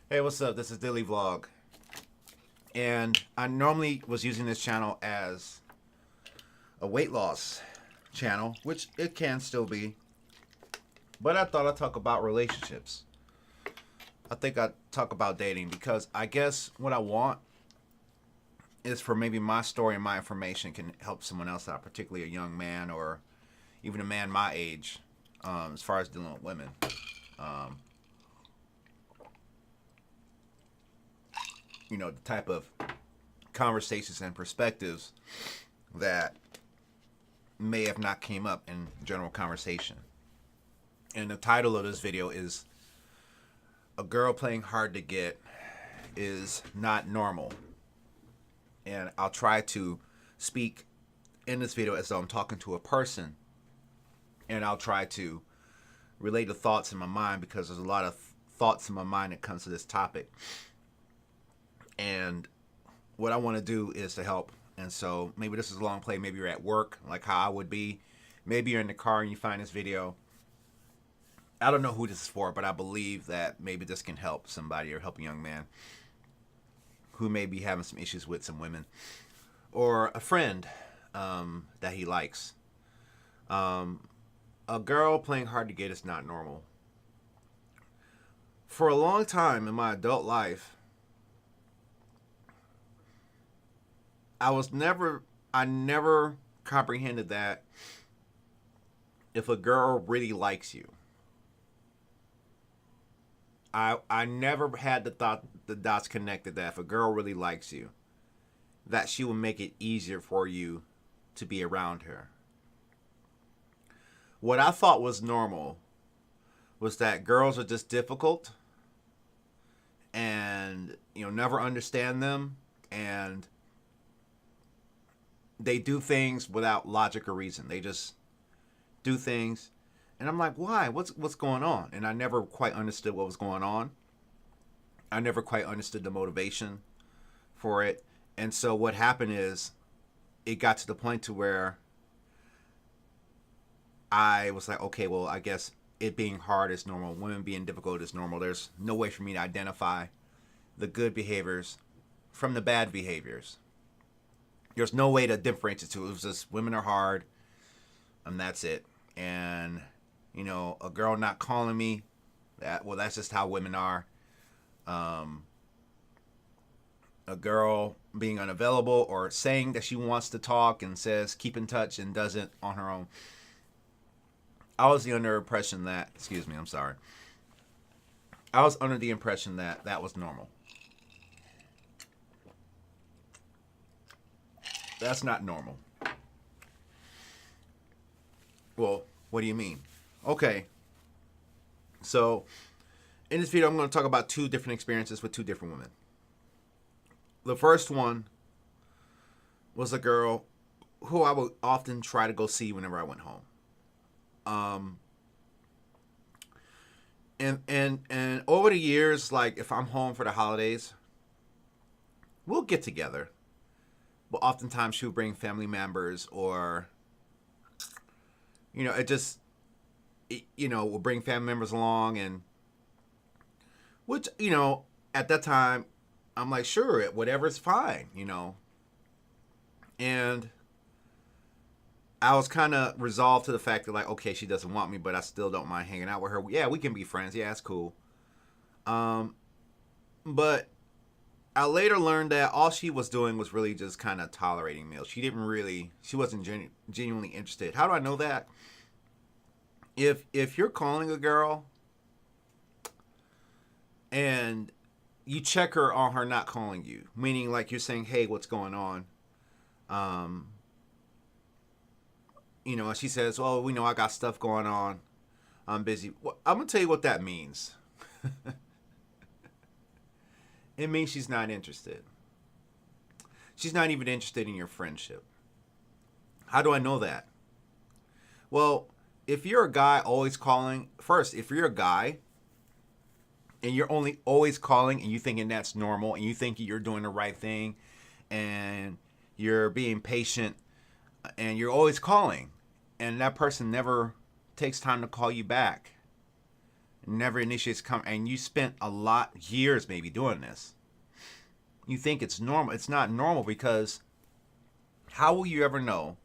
Hey, what's up? This is Dilly Vlog. And I normally was using this channel as a weight loss channel, which it can still be. But I thought I'd talk about relationships. I think I'd talk about dating because I guess what I want is for maybe my story and my information can help someone else out, particularly a young man or even a man my age, as far as dealing with women. Um, the type of conversations and perspectives that may have not came up in general conversation. And the title of this video is "A Girl Playing Hard to Get is Not Normal." And I'll try to speak in this video as though I'm talking to a person, and I'll try to relate the thoughts in my mind because there's a lot of thoughts in my mind that comes to this topic. And what I want to do is to help. And so maybe this is a long play. Maybe you're at work, like how I would be. Maybe you're in the car and you find this video. I don't know who this is for, but I believe that maybe this can help somebody or help a young man who may be having some issues with some women or a friend that he likes. A girl playing hard to get is not normal. For a long time in my adult life, I never comprehended that if a girl really likes you, I never had the dots connected that if a girl really likes you, that she will make it easier for you to be around her. What I thought was normal was that girls are just difficult and never understand them, and they do things without logic or reason. They just do things, and I'm like, why? What's going on? And I never quite understood what was going on. I never quite understood the motivation for it. And so what happened is it got to the point to where I was like, okay, well, I guess it being hard is normal. Women being difficult is normal. There's no way for me to identify the good behaviors from the bad behaviors. There's no way to differentiate the two. It was just women are hard, and that's it. And a girl not calling me, that's just how women are. A girl being unavailable or saying that she wants to talk and says keep in touch and doesn't on her own. I was under the impression that, excuse me, I'm sorry. I was under the impression that that was normal. That's not normal. Well, what do you mean? Okay. So, in this video, I'm going to talk about two different experiences with two different women. The first one was a girl who I would often try to go see whenever I went home. And over the years, like if I'm home for the holidays, we'll get together. But oftentimes she'll bring family members, or we'll bring family members along, and which at that time I'm like, sure, whatever's fine, and I was kind of resolved to the fact that, like, okay, she doesn't want me, but I still don't mind hanging out with her. Yeah, we can be friends. Yeah, it's cool. But I later learned that all she was doing was really just kind of tolerating me. She wasn't genuinely interested. How do I know that? If you're calling a girl and you check her on her not calling you, meaning like you're saying, hey, what's going on? And she says, oh, we know I got stuff going on. I'm busy. Well, I'm going to tell you what that means. It means she's not interested. She's not even interested in your friendship. How do I know that? Well, if you're a guy always calling, first, if you're a guy and you're only always calling and you thinking that's normal and you think you're doing the right thing and you're being patient and you're always calling and that person never takes time to call you back, never initiates and you spent a lot years maybe doing this. You think it's normal. It's not normal, because how will you ever know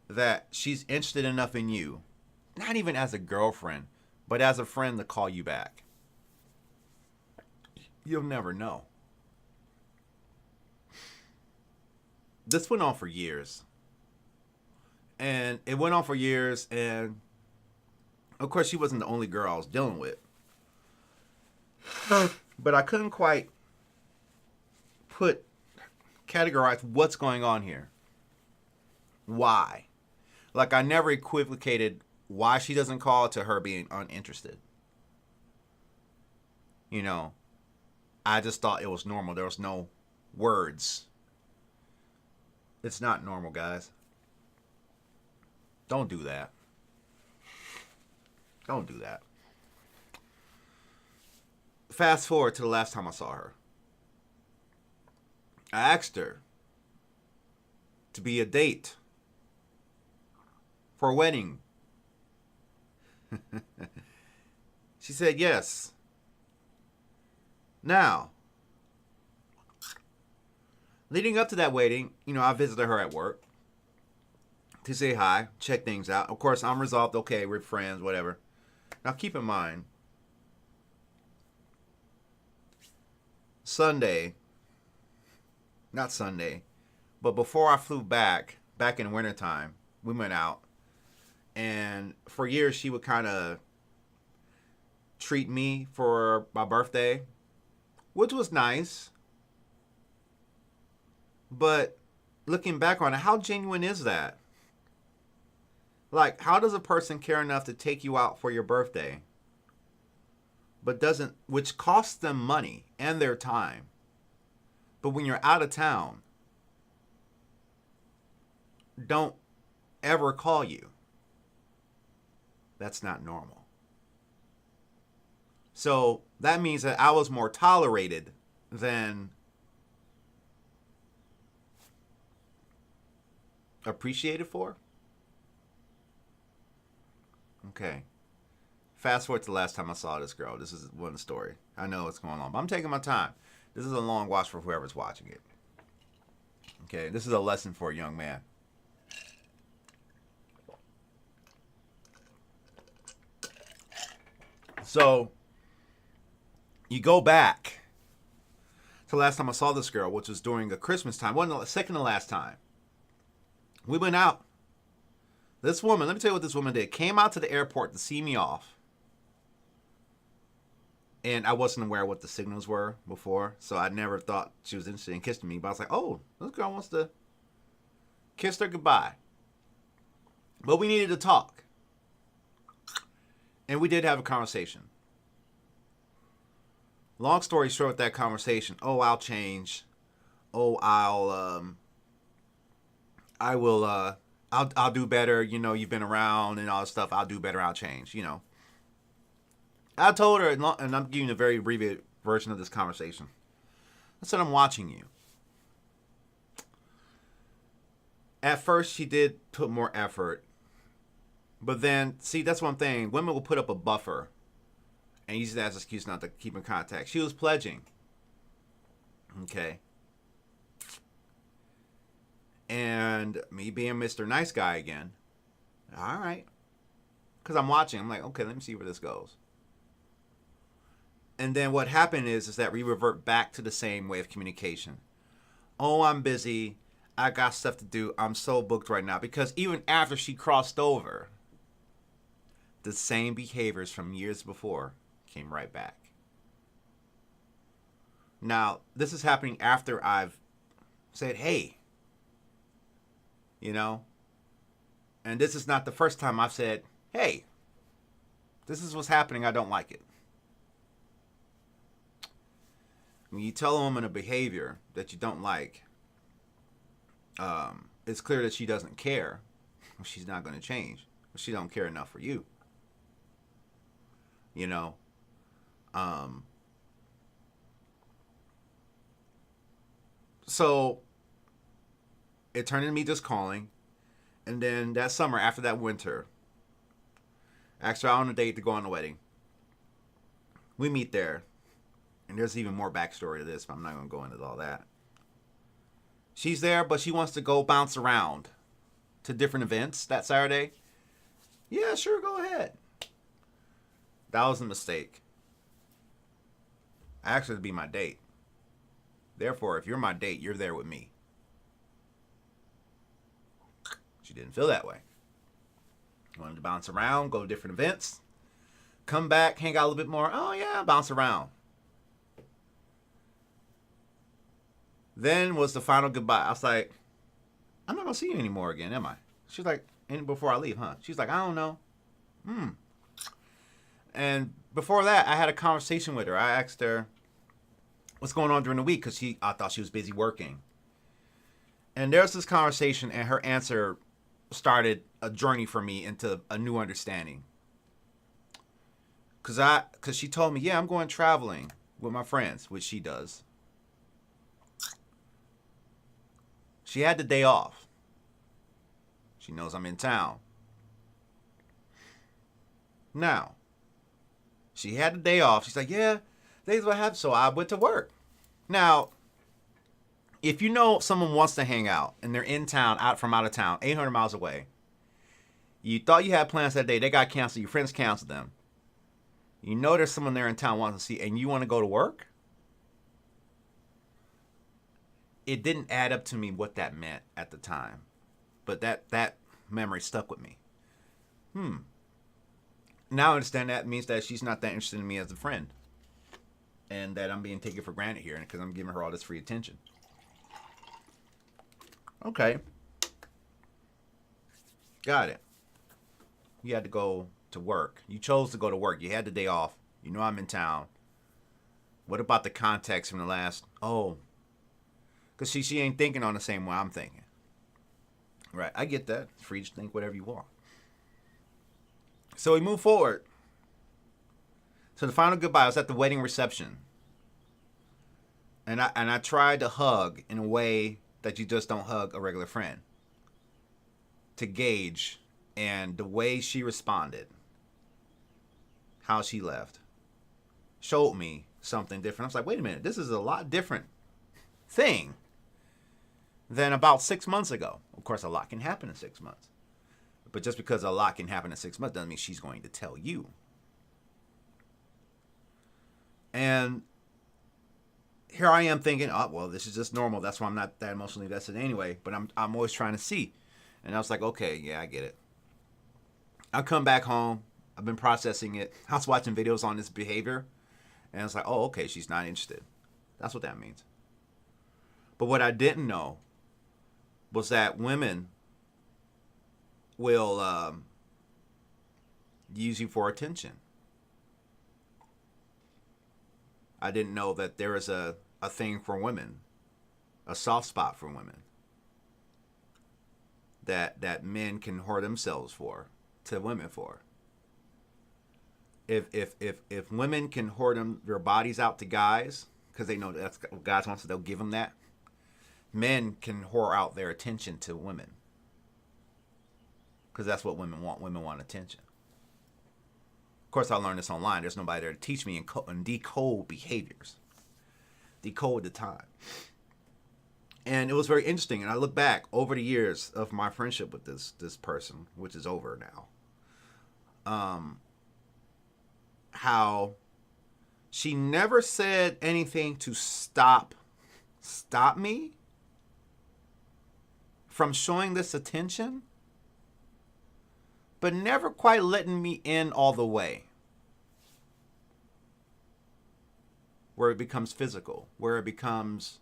that she's interested enough in you, not even as a girlfriend, but as a friend, to call you back? You'll never know. This went on for years. And it went on for years, and of course she wasn't the only girl I was dealing with. But I couldn't quite categorize what's going on here. Why? Like, I never equivocated why she doesn't call to her being uninterested. You know, I just thought it was normal. There was no words. It's not normal, guys. Don't do that. Don't do that. Fast forward to the last time I saw her. I asked her to be a date for a wedding. She said yes. Now, leading up to that wedding, I visited her at work to say hi, check things out. Of course, I'm resolved. Okay, we're friends, whatever. Now, keep in mind, not Sunday, but before I flew back in the wintertime, we went out. And for years, she would kind of treat me for my birthday, which was nice. But looking back on it, how genuine is that? Like, how does a person care enough to take you out for your birthday, but which costs them money and their time, but when you're out of town, don't ever call you? That's not normal. So that means that I was more tolerated than appreciated for. Okay. Fast forward to the last time I saw this girl. This is one story. I know what's going on, but I'm taking my time. This is a long watch for whoever's watching it. Okay, this is a lesson for a young man. So, you go back to the last time I saw this girl, which was during the Christmas time. Wasn't the second to last time. We went out. This woman, let me tell you what this woman did. Came out to the airport to see me off. And I wasn't aware what the signals were before, so I never thought she was interested in kissing me. But I was like, oh, this girl wants to kiss her goodbye. But we needed to talk. And we did have a conversation. Long story short with that conversation, oh, I'll change. Oh, I'll do better. You've been around and all this stuff. I'll do better. I'll change, I told her, and I'm giving you a very abbreviated version of this conversation. I said, I'm watching you. At first, she did put more effort. But then, see, that's one thing. Women will put up a buffer and use that as an excuse not to keep in contact. She was pledging. Okay. And me being Mr. Nice Guy again. All right. Because I'm watching. I'm like, okay, let me see where this goes. And then what happened is that we revert back to the same way of communication. Oh, I'm busy. I got stuff to do. I'm so booked right now. Because even after she crossed over, the same behaviors from years before came right back. Now, this is happening after I've said, hey, and this is not the first time I've said, hey, this is what's happening. I don't like it. When you tell a woman a behavior that you don't like, it's clear that she doesn't care. She's not going to change. She don't care enough for you. So it turned into me just calling. And then that summer, after that winter, I asked her out on a date to go on the wedding. We meet there. And there's even more backstory to this, but I'm not going to go into all that. She's there, but she wants to go bounce around to different events that Saturday. Yeah, sure, go ahead. That was a mistake. I asked her to be my date. Therefore, if you're my date, you're there with me. She didn't feel that way. Wanted to bounce around, go to different events, come back, hang out a little bit more. Oh, yeah, bounce around. Then was the final goodbye. I was like, I'm not going to see you anymore again, am I? She's like, and before I leave, huh? She's like, I don't know. And before that, I had a conversation with her. I asked her what's going on during the week because I thought she was busy working. And there's this conversation, and her answer started a journey for me into a new understanding. Because she told me, yeah, I'm going traveling with my friends, which she does. She had the day off. She knows I'm in town. Now, she had the day off. She's like, yeah, that's what happened. So I went to work. Now, if you know someone wants to hang out and they're in town, out of town, 800 miles away, you thought you had plans that day, they got canceled, your friends canceled them. You know there's someone there in town wanting to see, and you want to go to work? It didn't add up to me what that meant at the time. But that memory stuck with me. Now I understand that means that she's not that interested in me as a friend. And that I'm being taken for granted here because I'm giving her all this free attention. Okay. Got it. You had to go to work. You chose to go to work. You had the day off. You know I'm in town. What about the context from the last... Oh. Because she ain't thinking on the same way I'm thinking. Right. I get that. It's free to think whatever you want. So we move forward. So the final goodbye was at the wedding reception. And I tried to hug in a way that you just don't hug a regular friend. To gauge. And the way she responded. How she left. Showed me something different. I was like, wait a minute. This is a lot different thing than about 6 months ago. Of course, a lot can happen in 6 months. But just because a lot can happen in 6 months doesn't mean she's going to tell you. And here I am thinking, oh, well, this is just normal. That's why I'm not that emotionally invested anyway. But I'm always trying to see. And I was like, okay, yeah, I get it. I come back home. I've been processing it. I was watching videos on this behavior. And it's like, oh, okay, she's not interested. That's what that means. But what I didn't know was that women will use you for attention. I didn't know that there is a thing for women, a soft spot for women, that men can whore themselves to women for. If women can whore their bodies out to guys, because they know that's what guys want, so they'll give them that. Men can whore out their attention to women. Because that's what women want. Women want attention. Of course, I learned this online. There's nobody there to teach me and decode behaviors. Decode the time. And it was very interesting. And I look back over the years of my friendship with this person, which is over now. How she never said anything to stop me from showing this attention, but never quite letting me in all the way. Where it becomes physical, where it becomes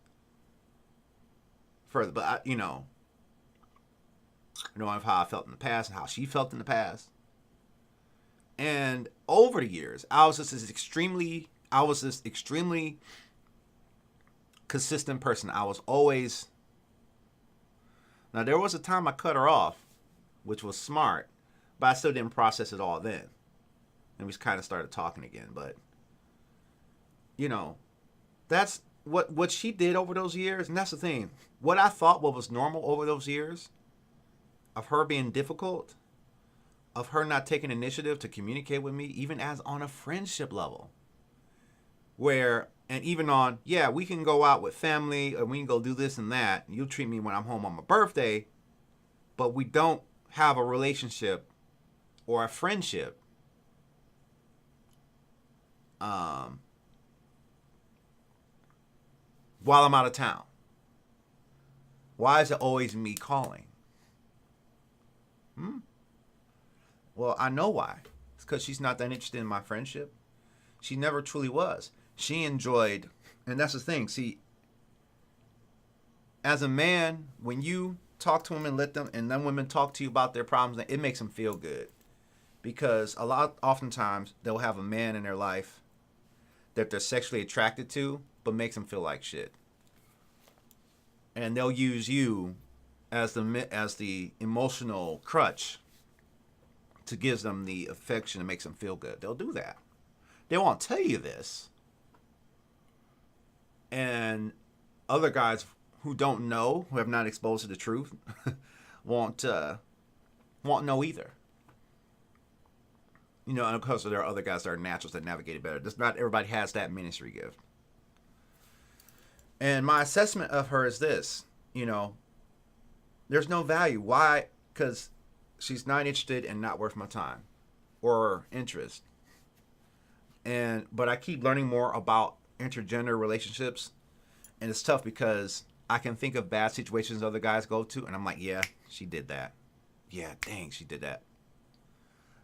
further. But, knowing how I felt in the past and how she felt in the past. And over the years, I was this extremely consistent person. I was always... Now, there was a time I cut her off, which was smart, but I still didn't process it all then. And we kind of started talking again. But, that's what she did over those years. And that's the thing. What I thought was normal over those years of her being difficult, of her not taking initiative to communicate with me, even as on a friendship level. where, and even on, yeah, we can go out with family or we can go do this and that. You'll treat me when I'm home on my birthday, but we don't have a relationship or a friendship while I'm out of town. Why is it always me calling? Well, I know why. It's because she's not that interested in my friendship. She never truly was. She enjoyed, and that's the thing. See, as a man, when you talk to women, and then women talk to you about their problems, it makes them feel good. Because oftentimes, they'll have a man in their life that they're sexually attracted to, but makes them feel like shit. And they'll use you as the emotional crutch to give them the affection that makes them feel good. They'll do that. They won't tell you this. And other guys who don't know, who have not exposed to the truth, won't know either. You know, and of course there are other guys that are naturals that navigate it better. Just not everybody has that ministry gift. And my assessment of her is this, you know, there's no value. Why? Because she's not interested and not worth my time or interest. But I keep learning more about intergender relationships, and it's tough because I can think of bad situations other guys go to, and I'm like, yeah, she did that. Yeah, dang, she did that.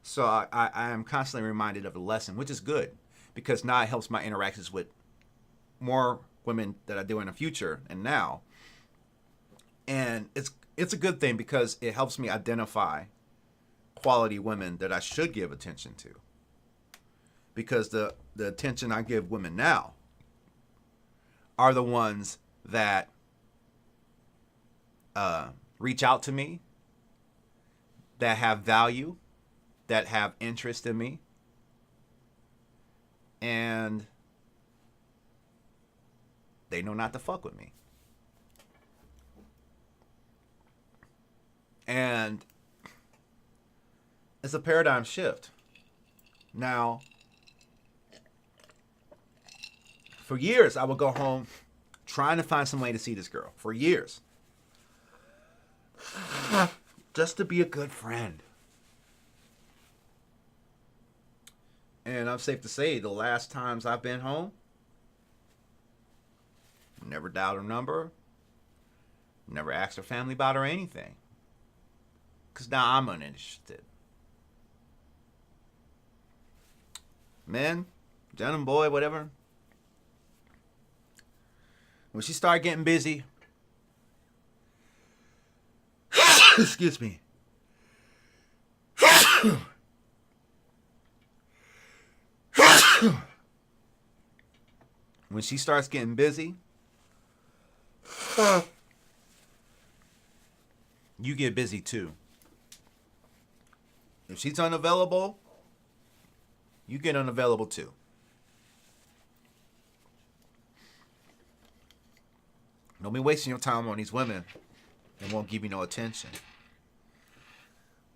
So I am constantly reminded of the lesson, which is good, because now it helps my interactions with more women that I do in the future and now. And it's a good thing because it helps me identify quality women that I should give attention to. Because the attention I give women now are the ones that reach out to me, that have value, that have interest in me, and they know not to fuck with me. And it's a paradigm shift. Now, for years, I would go home trying to find some way to see this girl. For years. Just to be a good friend. And I'm safe to say, the last times I've been home, never dialed her number, never asked her family about her or anything. Because now I'm uninterested. Men, gentleman, boy, whatever. When she started getting busy, excuse me. When she starts getting busy, you get busy too. If she's unavailable, you get unavailable too. Don't be wasting your time on these women and won't give you no attention.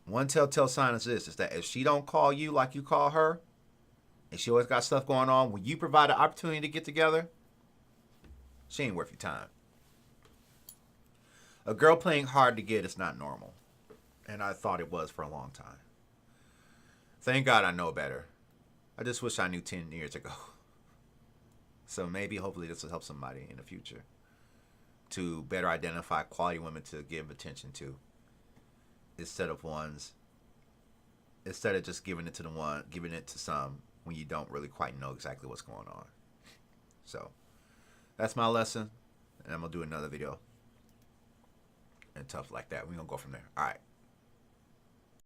One telltale sign is this, is that if she don't call you like you call her, and she always got stuff going on, when you provide an opportunity to get together, she ain't worth your time. A girl playing hard to get is not normal. And I thought it was for a long time. Thank God I know better. I just wish I knew 10 years ago. So maybe, hopefully, this will help somebody in the future to better identify quality women to give attention to, instead of just giving it to some when you don't really quite know exactly what's going on. So that's my lesson, and I'm gonna do another video and stuff like that. We're gonna go from there. All right.